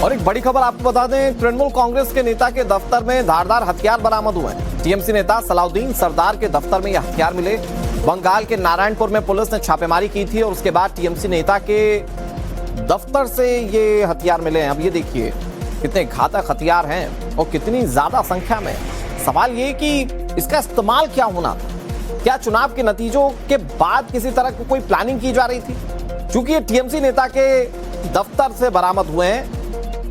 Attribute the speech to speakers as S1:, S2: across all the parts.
S1: और एक बड़ी खबर आपको बता दें, तृणमूल कांग्रेस के नेता के दफ्तर में धारदार हथियार बरामद हुए हैं। टीएमसी नेता सलाउद्दीन सरदार के दफ्तर में यह हथियार मिले। बंगाल के नारायणपुर में पुलिस ने छापेमारी की थी और उसके बाद टीएमसी नेता के दफ्तर से ये हथियार मिले हैं। अब ये देखिए कितने घातक हथियार हैं और कितनी ज्यादा संख्या में। सवाल ये कि इसका इस्तेमाल क्या होना था? क्या चुनाव के नतीजों के बाद किसी तरह की कोई प्लानिंग की जा रही थी? क्योंकि ये टीएमसी नेता के दफ्तर से बरामद हुए हैं,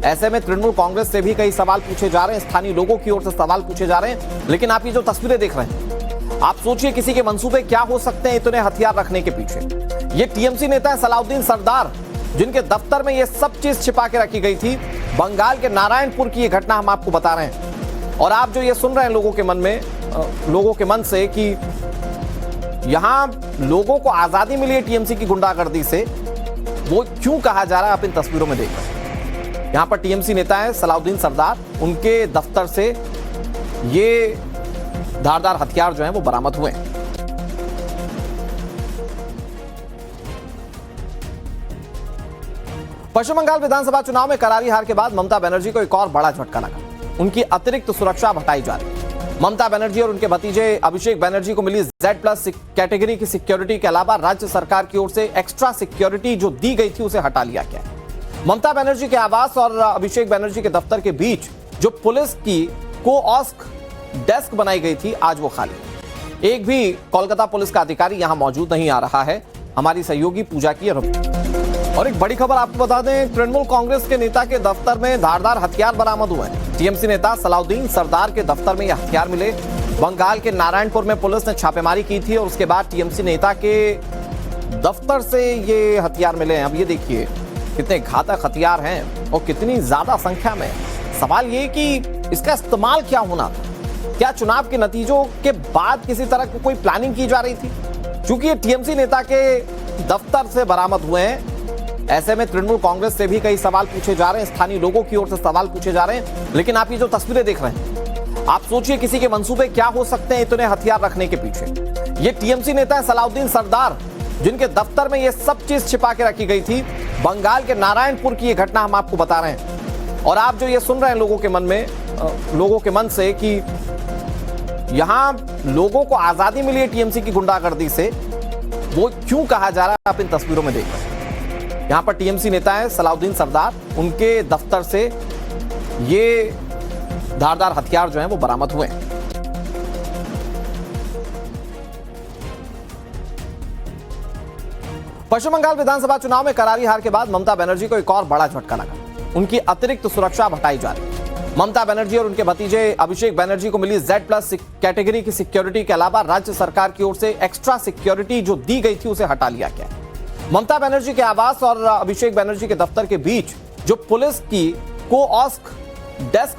S1: ऐसे में तृणमूल कांग्रेस से भी कई सवाल पूछे जा रहे हैं, स्थानीय लोगों की ओर से सवाल पूछे जा रहे हैं। लेकिन आप ये जो तस्वीरें देख रहे हैं, आप सोचिए किसी के मंसूबे क्या हो सकते हैं इतने हथियार रखने के पीछे। ये टीएमसी नेता है सलाउद्दीन सरदार, जिनके दफ्तर में ये सब चीज छिपा के रखी गई थी। बंगाल के नारायणपुर की ये घटना हम आपको बता रहे हैं। और आप जो ये सुन रहे हैं लोगों के मन में, लोगों के मन से कि यहां लोगों को आजादी मिली है टीएमसी की गुंडागर्दी से, वो क्यों कहा जा रहा है, आप इन तस्वीरों में देख रहे हैं। यहां पर टीएमसी नेता है सलाउद्दीन सरदार, उनके दफ्तर से ये धारदार हथियार जो हैं वो बरामद हुए हैं। पश्चिम बंगाल विधानसभा चुनाव में करारी हार के बाद ममता बनर्जी को एक और बड़ा झटका लगा। उनकी अतिरिक्त सुरक्षा हटाई जा रही है। ममता बनर्जी और उनके भतीजे अभिषेक बनर्जी को मिली Z+ कैटेगरी की सिक्योरिटी के अलावा राज्य सरकार की ओर से एक्स्ट्रा सिक्योरिटी जो दी गई थी उसे हटा लिया गया है। ममता बनर्जी के आवास और अभिषेक बनर्जी के दफ्तर के बीच जो पुलिस की कोऑस्क डेस्क बनाई गई थी, आज वो खाली। एक भी कोलकाता पुलिस का अधिकारी यहां मौजूद नहीं आ रहा है। हमारी सहयोगी पूजा की रिपोर्ट। और एक बड़ी खबर आपको बता दें, तृणमूल कांग्रेस के नेता के दफ्तर में धारदार हथियार बरामद हुए हैं। टीएमसी नेता सलाउद्दीन सरदार के दफ्तर में यह हथियार मिले। बंगाल के नारायणपुर में पुलिस ने छापेमारी की थी और उसके बाद टीएमसी नेता के दफ्तर से ये हथियार मिले हैं। अब ये देखिए कितने घातक हथियार हैं और कितनी ज्यादा संख्या में। सवाल ये कि इसका इस्तेमाल क्या होना था? क्या चुनाव के नतीजों के बाद किसी तरह की कोई प्लानिंग की जा रही थी? क्योंकि ये टीएमसी नेता के दफ्तर से बरामद हुए हैं, ऐसे में तृणमूल कांग्रेस से भी कई सवाल पूछे जा रहे हैं, स्थानीय लोगों की ओर से सवाल पूछे जा रहे हैं। लेकिन आप ये जो तस्वीरें देख रहे हैं, आप सोचिए किसी के मंसूबे क्या हो सकते हैं इतने हथियार रखने के पीछे। ये टीएमसी नेता है सलाउद्दीन सरदार, जिनके दफ्तर में ये सब चीज छिपा के रखी गई थी। बंगाल के नारायणपुर की ये घटना हम आपको बता रहे हैं। और आप जो ये सुन रहे हैं लोगों के मन में, लोगों के मन से कि यहां लोगों को आजादी मिली है टीएमसी की गुंडागर्दी से, वो क्यों कहा जा रहा है, आप इन तस्वीरों में देख रहे हैं। यहां पर टीएमसी नेता है सलाउद्दीन सरदार, उनके दफ्तर से ये धारदार हथियार जो हैं वो बरामद हुए हैं। पश्चिम बंगाल विधानसभा चुनाव में करारी हार के बाद ममता बनर्जी को एक और बड़ा झटका लगा। उनकी अतिरिक्त सुरक्षा हटाई जा रही है। ममता बनर्जी और उनके भतीजे अभिषेक बनर्जी को मिली Z+ कैटेगरी की सिक्योरिटी के अलावा राज्य सरकार की ओर से एक्स्ट्रा सिक्योरिटी जो दी गई थी उसे हटा लिया गया है। ममता बनर्जी के आवास और अभिषेक बनर्जी के दफ्तर के बीच जो पुलिस की कोऑस्क डेस्क